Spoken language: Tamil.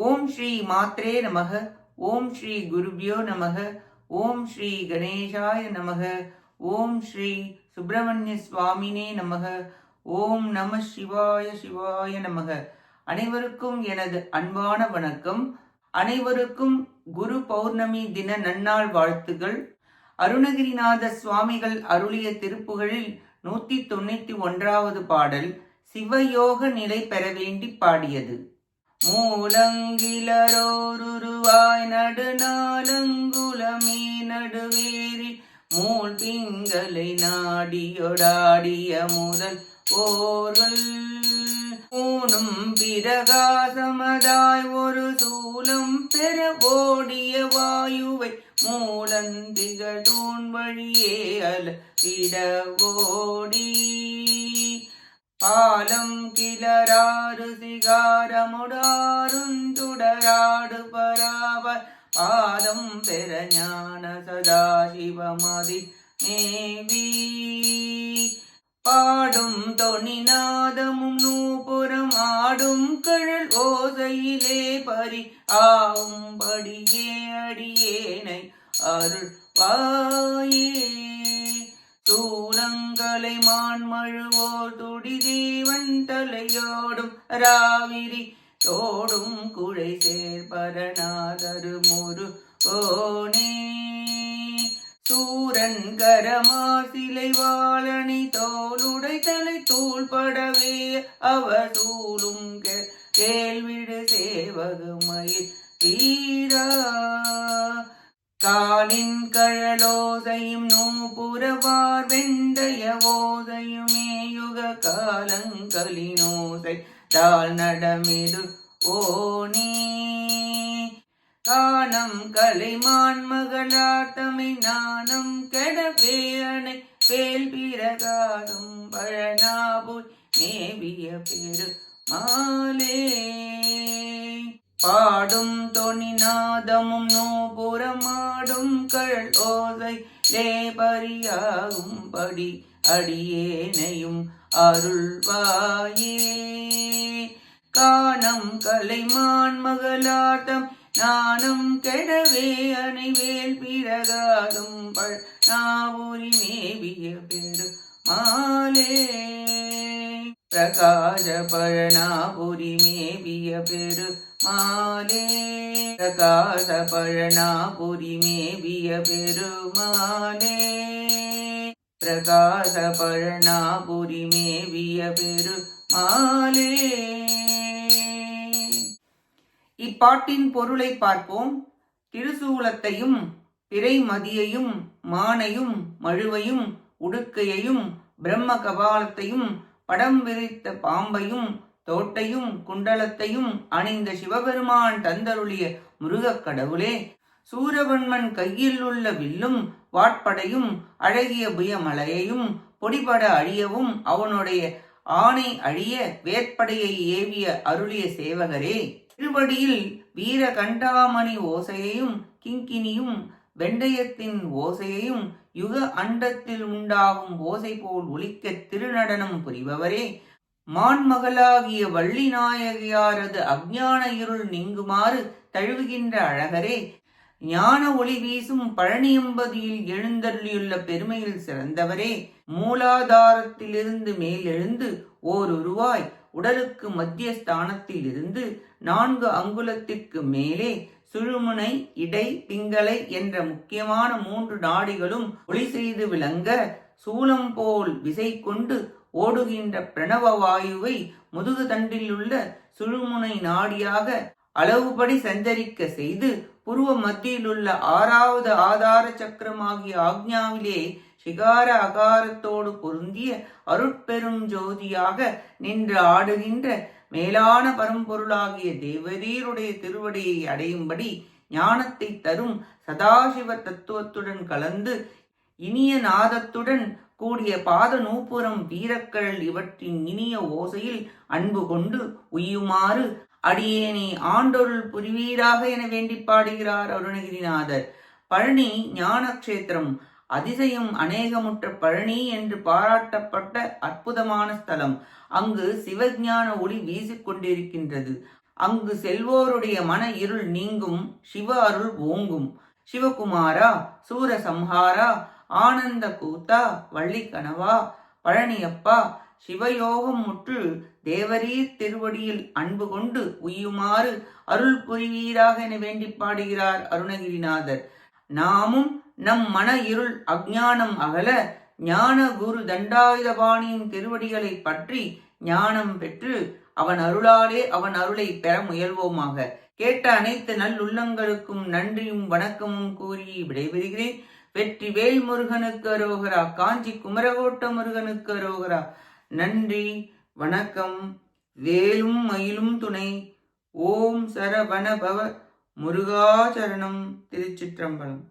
ஓம் ஸ்ரீ மாத்ரே நமக. ஓம் ஸ்ரீ குருபியோ நமக. ஓம் ஸ்ரீ கணேசாய நமக. ஓம் ஸ்ரீ சுப்பிரமணிய சுவாமினே நமக. ஓம் நம சிவாய சிவாய நமக. அனைவருக்கும் எனது அன்பான வணக்கம். அனைவருக்கும் குரு பௌர்ணமி தின நன்னாள் வாழ்த்துகள். அருணகிரிநாத சுவாமிகள் அருளிய திருப்புகழில் 191வது பாடல் சிவயோக நிலை பெற வேண்டி பாடியது. மூலங்கிலரோருருவாய் நடுநாளங்குலமே நடுவேறி மூல் பிங்களை நாடியொடாடிய முதல் ஓர்கள் ஊனும் பிரகாசமதாய் ஒரு சூலம் பெற ஓடிய வாயுவை மூலந்திகள் தூண் வழியே அலவிட ஓடி பாலம் கிளராறு சிகாரமுடாருந்துடராடு பராவர் பாதம் பெற ஞான சதாசிவமதி மேவி பாடும் தொனிநாதமும் நூபுரம் ஆடும் கழல் ஓசையிலே பரி ஆவும்படியே அடியேனை அருள் வாயே சூலங்களை மான்மழுவோர் துடி தேவன் தலையோடும் ராவிரி தோடும் குழை சேர்பரநாதரு முரு ஓனே சூரன் கரமார் சிலை வாழணி தோளுடை தலை தூள்படவே அவர் சூழும் கேள்விடு சேவகுமயில் வீரா காலின் கழலோசையும் நூபுரவார் வெந்தய ஓசையுமே யுக காலங்களினோசை தாழ் நடமிடு ஓனே காணம் கலைமான் மகளாத்தமை நாணம் கெடவே அணை வேல் பிரகாசம் பழனாபுய் மேவிய பெரு மாலே பாடும் தொனிநாதமும் நூபுரமாடும் கழல் ஓசை லேபரியாகும் படி அடியேனையும் அருள்வாயே காணம் கலைமான் மகளாத்தம் நானும் கெடவே அணைவேல் பிரகாதும் பழனாபுரி மேவிய பெரு மாலே பிரகாச பழனாபுரி மேவிய பெரு மாலே பிரகாச பழனாபுரி மேவிய பெருமாலே பிரகாச பழனாபுரி மேவிய பெருமாலே. இப்பாட்டின் பொருளை பார்ப்போம். திருசூலத்தையும் பிறைமதியையும் மானையும் மழுவையும் உடுக்கையையும் பிரம்ம கபாலத்தையும் படம் விரித்த பாம்பையும் தோட்டையும் குண்டலத்தையும் அணிந்த சிவபெருமான் தந்தருளிய முருகக் கடவுளே, சூரவன்மன் கையில் உள்ள வில்லும் வாட்படையும் அழகிய புயமலையையும் பொடிபட அழியவும் அவனுடைய ஆணை அழிய வேற்படையை ஏவிய அருளிய சேவகரே, திருவடியில் வீர கண்டாமணி ஓசையையும் கிங்கினியும் வெண்டயத்தின் ஓசையையும் யுக அண்டத்தில் உண்டாகும் ஓசை போல் ஒலிக்க திருநடனம் புரிபவரே, மான்மகளாகிய வள்ளி நாயகியாரது அஞ்ஞான இருள் நீங்குமாறு தழுவுகின்ற அழகரே, ஞான ஒளி வீசும் பழனியம்பதியில் எழுந்தருளியுள்ள பெருமையில் சிறந்தவரே, மூலாதாரத்திலிருந்து மேலெழுந்து ஓர் உருவாய் உடலுக்கு மத்திய ஸ்தானத்தில் இருந்து 4 அங்குலத்திற்கு மேலே சுழுமுனை இடை பிங்களை என்ற முக்கியமான 3 நாடிகளும் ஒளி செய்து விளங்க சூலம் போல் விசை கொண்டு ஓடுகின்ற பிரணவ வாயுவை முதுகு தண்டில் உள்ள சுழுமுனை நாடியாக அளவுபடி சஞ்சரிக்க செய்து புருவ மத்தியில் உள்ள 6வது ஆதார சக்கரமாகிய ஆக்ஞாவிலே சிகார அகாரத்தோடு பொருந்திய அருட்பெரும் ஜோதியாக நின்று ஆடுகின்ற மேலான பரம்பொருளாகிய தேவரீருடைய திருவடியை அடையும்படி ஞானத்தை தரும் சதாசிவ தத்துவத்துடன் கலந்து இனிய நாதத்துடன் கூடிய பாத நூப்புரம் வீரக்கழல் இவற்றின் இனிய ஓசையில் அன்பு கொண்டு உய்யுமாறு அடியேனை ஆண்டொருள் புரிவீராக என வேண்டி பாடுகிறார் அருணகிரிநாதர். பழனி ஞானக்ஷேத்திரம், அதிசயம் அநேகமுற்ற பழனி என்று பாராட்டப்பட்ட அற்புதமான ஸ்தலம். அங்கு சிவஞான ஒளி வீசிக்கொண்டிருக்கின்றது. அங்கு செல்வோருடைய மன இருள் நீங்கும், சிவ அருள் ஓங்கும். சிவகுமாரா, சூரசம்ஹாரா, ஆனந்த கூத்தா, வள்ளிக்கணவா, பழனியப்பா, சிவயோகம் முற்று தேவரீர் திருவடியில் அன்பு கொண்டு உய்யுமாறு அருள் புரிவீராக என வேண்டி பாடுகிறார் அருணகிரிநாதர். நாமும் நம் மன இருள் அஞ்ஞானம் அகல ஞான குரு தண்டாயுதபாணியின் திருவடிகளை பற்றி ஞானம் பெற்று அவன் அருளாலே அவன் அருளை பெற முயல்வோமாக. கேட்ட அனைத்து நல்லுள்ளங்களுக்கும் நன்றியும் வணக்கமும் கூறி விடைபெறுகிறேன். வெற்றி வேல் முருகனுக்கு அரோகரா, காஞ்சி குமரகோட்ட முருகனுக்கு அரோகரா. நன்றி, வணக்கம். வேலும் மயிலும் துணை. ஓம் சரவண பவ முருகாச்சரணம். திருச்சிற்றம்பலம்.